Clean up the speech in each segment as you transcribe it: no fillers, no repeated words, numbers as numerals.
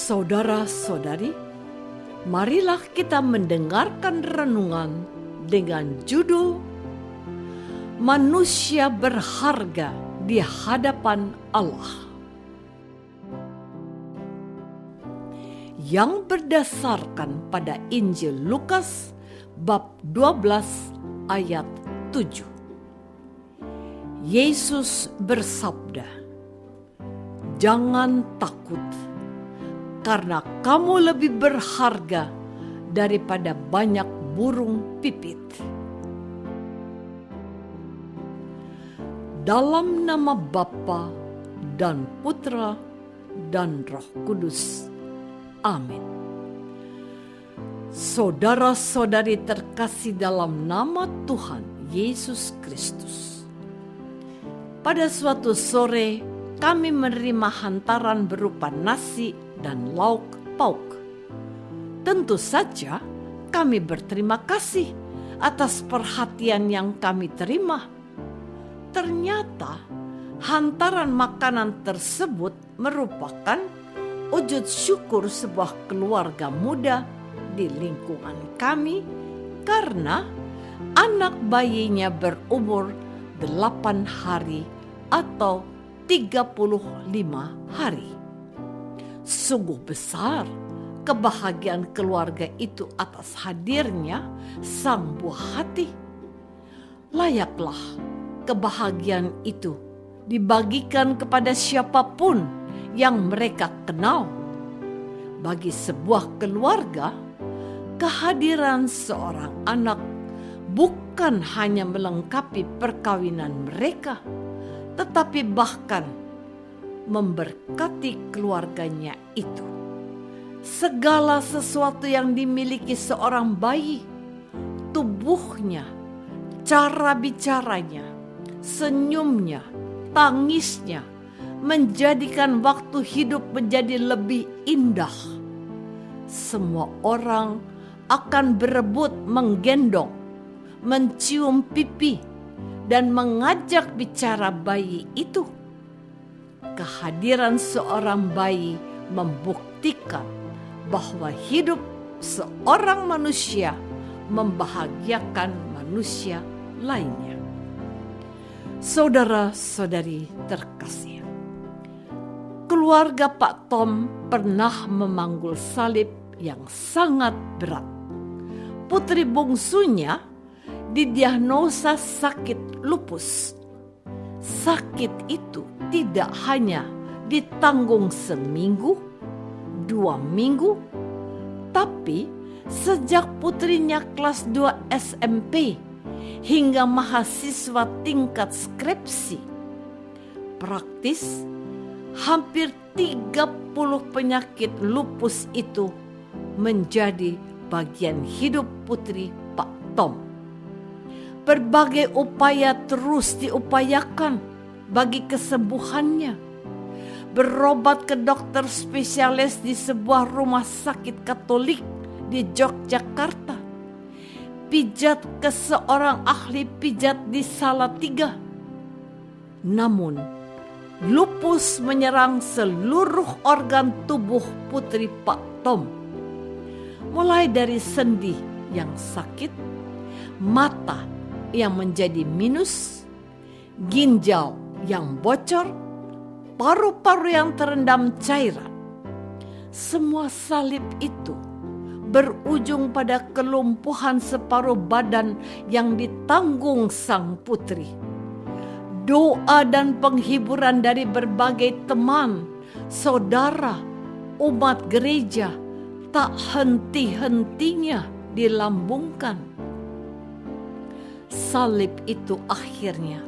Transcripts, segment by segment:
Saudara-saudari, marilah kita mendengarkan renungan dengan judul Manusia Berharga di Hadapan Allah, yang berdasarkan pada Injil Lukas bab 12 ayat 7. Yesus bersabda, "Jangan takut, karena kamu lebih berharga daripada banyak burung pipit." Dalam nama Bapa dan Putra dan Roh Kudus. Amin. Saudara-saudari terkasih dalam nama Tuhan Yesus Kristus. Pada suatu sore kami menerima hantaran berupa nasi dan lauk pauk. Tentu saja kami berterima kasih atas perhatian yang kami terima. Ternyata hantaran makanan tersebut merupakan wujud syukur sebuah keluarga muda di lingkungan kami karena anak bayinya berumur 8 hari atau 35 hari. Sungguh besar kebahagiaan keluarga itu atas hadirnya sang buah hati. Layaklah kebahagiaan itu dibagikan kepada siapapun yang mereka kenal. Bagi sebuah keluarga, kehadiran seorang anak bukan hanya melengkapi perkawinan mereka, tetapi bahkan memberkati keluarganya itu. Segala sesuatu yang dimiliki seorang bayi, tubuhnya, cara bicaranya, senyumnya, tangisnya, menjadikan waktu hidup menjadi lebih indah. Semua orang akan berebut menggendong, mencium pipi, dan mengajak bicara bayi itu. Kehadiran seorang bayi membuktikan bahwa hidup seorang manusia membahagiakan manusia lainnya. Saudara-saudari terkasih, keluarga Pak Tom pernah memanggul salib yang sangat berat. Putri bungsunya didiagnosa sakit lupus. Sakit itu tidak hanya ditanggung seminggu, 2 minggu, tapi sejak putrinya kelas 2 SMP hingga mahasiswa tingkat skripsi. Praktis, hampir 30 penyakit lupus itu menjadi bagian hidup putri Pak Tom. Berbagai upaya terus diupayakan bagi kesembuhannya. Berobat ke dokter spesialis di sebuah rumah sakit Katolik di Yogyakarta. Pijat ke seorang ahli pijat di Salatiga. Namun, lupus menyerang seluruh organ tubuh putri Pak Tom. Mulai dari sendi yang sakit, mata yang menjadi minus, ginjal yang bocor, paru-paru yang terendam cairan. Semua salib itu berujung pada kelumpuhan separuh badan yang ditanggung sang putri. Doa dan penghiburan dari berbagai teman, saudara, umat gereja tak henti-hentinya dilambungkan. Salib itu akhirnya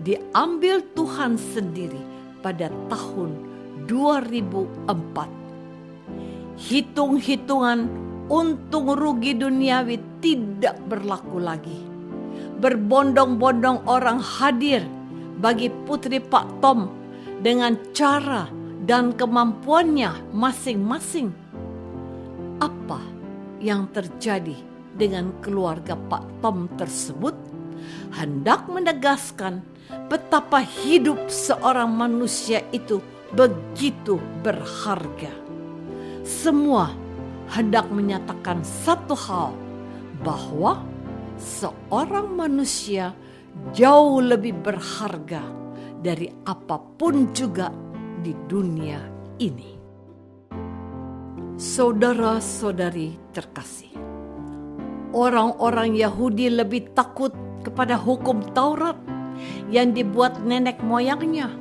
diambil Tuhan sendiri pada tahun 2004. Hitung-hitungan untung rugi duniawi tidak berlaku lagi. Berbondong-bondong orang hadir bagi putri Pak Tom dengan cara dan kemampuannya masing-masing. Apa yang terjadi dengan keluarga Pak Tom tersebut hendak menegaskan betapa hidup seorang manusia itu begitu berharga. semua hendak menyatakan satu hal, bahwa seorang manusia jauh lebih berharga dari apapun juga di dunia ini. Saudara-saudari terkasih, orang-orang Yahudi lebih takut kepada hukum Taurat yang dibuat nenek moyangnya.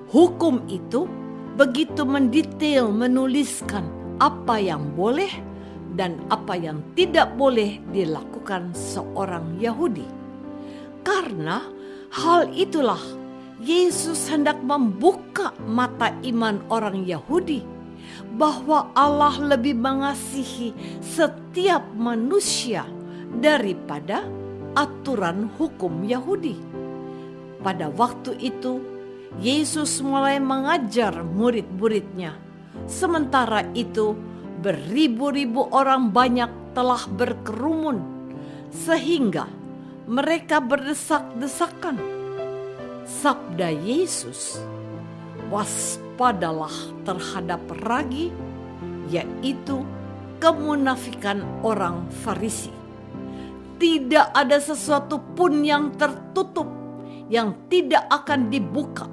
Hukum itu begitu mendetail menuliskan apa yang boleh dan apa yang tidak boleh dilakukan seorang Yahudi. Karena hal itulah Yesus hendak membuka mata iman orang Yahudi bahwa Allah lebih mengasihi setiap manusia daripada aturan hukum Yahudi. Pada waktu itu, Yesus mulai mengajar murid-muridnya. Sementara itu, beribu-ribu orang banyak telah berkerumun, sehingga mereka berdesak-desakan. Sabda Yesus, waspadalah terhadap ragi, yaitu kemunafikan orang Farisi. Tidak ada sesuatu pun yang tertutup yang tidak akan dibuka,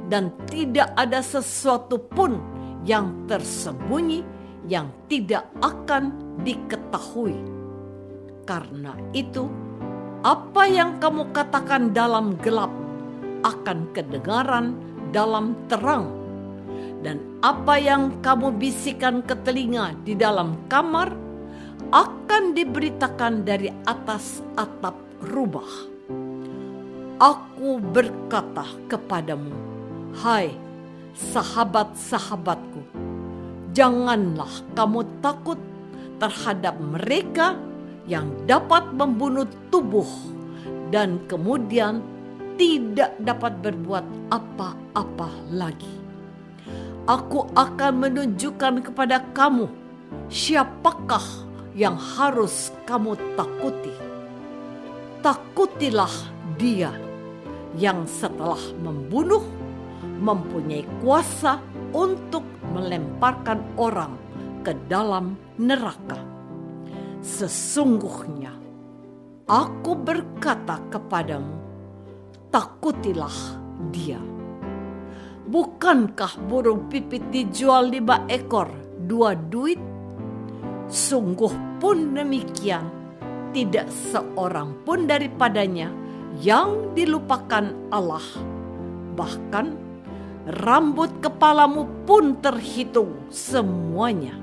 dan tidak ada sesuatu pun yang tersembunyi yang tidak akan diketahui. Karena itu, apa yang kamu katakan dalam gelap akan kedengaran dalam terang, dan apa yang kamu bisikan ke telinga di dalam kamar akan diberitakan dari atas atap rumah. Aku berkata kepadamu, hai sahabat-sahabatku, janganlah kamu takut terhadap mereka yang dapat membunuh tubuh dan kemudian tidak dapat berbuat apa-apa lagi. Aku akan menunjukkan kepada kamu siapakah yang harus kamu takuti. Takutilah Dia yang setelah membunuh mempunyai kuasa untuk melemparkan orang ke dalam neraka. Sesungguhnya aku berkata kepadamu, takutilah Dia. Bukankah burung pipit dijual 5 ekor 2 duit? Sungguh pun demikian, tidak seorang pun daripadanya yang dilupakan Allah. Bahkan rambut kepalamu pun terhitung semuanya.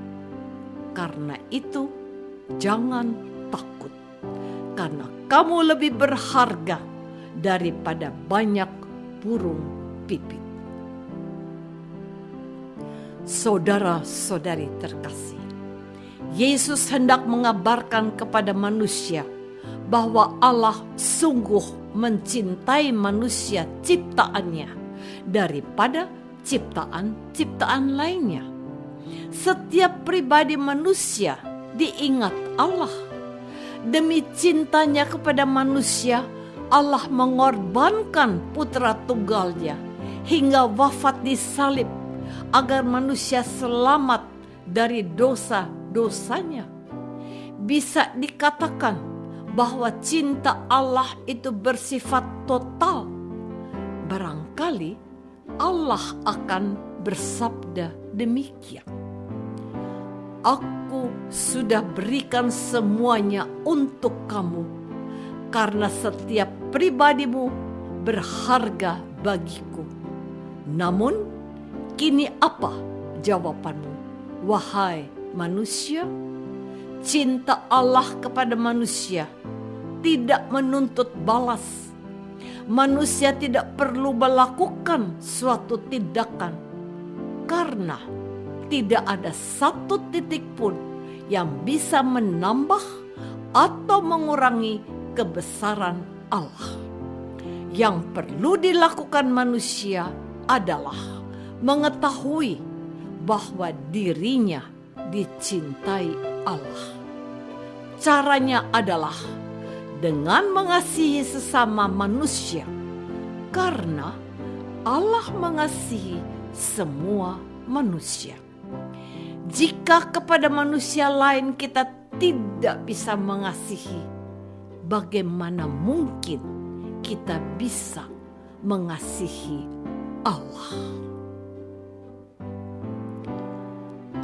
Karena itu, jangan takut, karena kamu lebih berharga daripada banyak burung pipit. Saudara-saudari terkasih, Yesus hendak mengabarkan kepada manusia bahwa Allah sungguh mencintai manusia ciptaannya daripada ciptaan-ciptaan lainnya. Setiap pribadi manusia diingat Allah. Demi cintanya kepada manusia, Allah mengorbankan putra tunggalnya hingga wafat di salib agar manusia selamat dari dosa-dosanya. Bisa dikatakan bahwa cinta Allah itu bersifat total. Barangkali Allah akan bersabda demikian. Aku sudah berikan semuanya untuk kamu, karena setiap pribadimu berharga bagiku. Namun, kini apa jawabanmu, wahai manusia? Cinta Allah kepada manusia tidak menuntut balas. Manusia tidak perlu melakukan suatu tindakan, karena tidak ada satu titik pun yang bisa menambah atau mengurangi kebesaran Allah. Yang perlu dilakukan manusia adalah mengetahui bahwa dirinya dicintai Allah. Caranya adalah dengan mengasihi sesama manusia, karena Allah mengasihi semua manusia. Jika kepada manusia lain kita tidak bisa mengasihi, bagaimana mungkin kita bisa mengasihi Allah?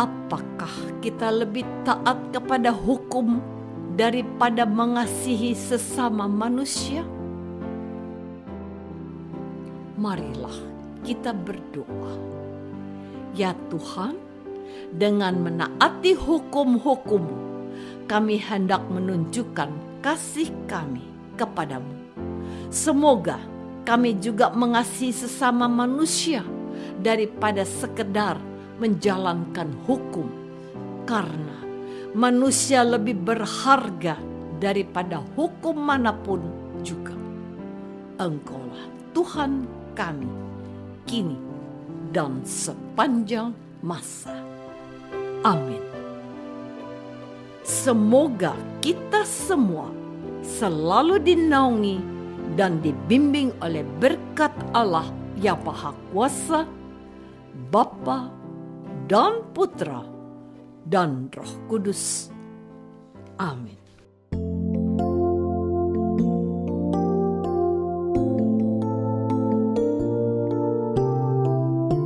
Apakah kita lebih taat kepada hukum daripada mengasihi sesama manusia? Marilah kita berdoa. Ya Tuhan, dengan menaati hukum-hukum-Mu, kami hendak menunjukkan kasih kami kepadamu. Semoga kami juga mengasihi sesama manusia daripada sekedar menjalankan hukum, karena manusia lebih berharga daripada hukum manapun juga. Engkaulah Tuhan kami, kini dan sepanjang masa. Amin. Semoga kita semua selalu dinaungi dan dibimbing oleh berkat Allah yang Maha Kuasa, Bapa dan Putra dan Roh Kudus. Amin.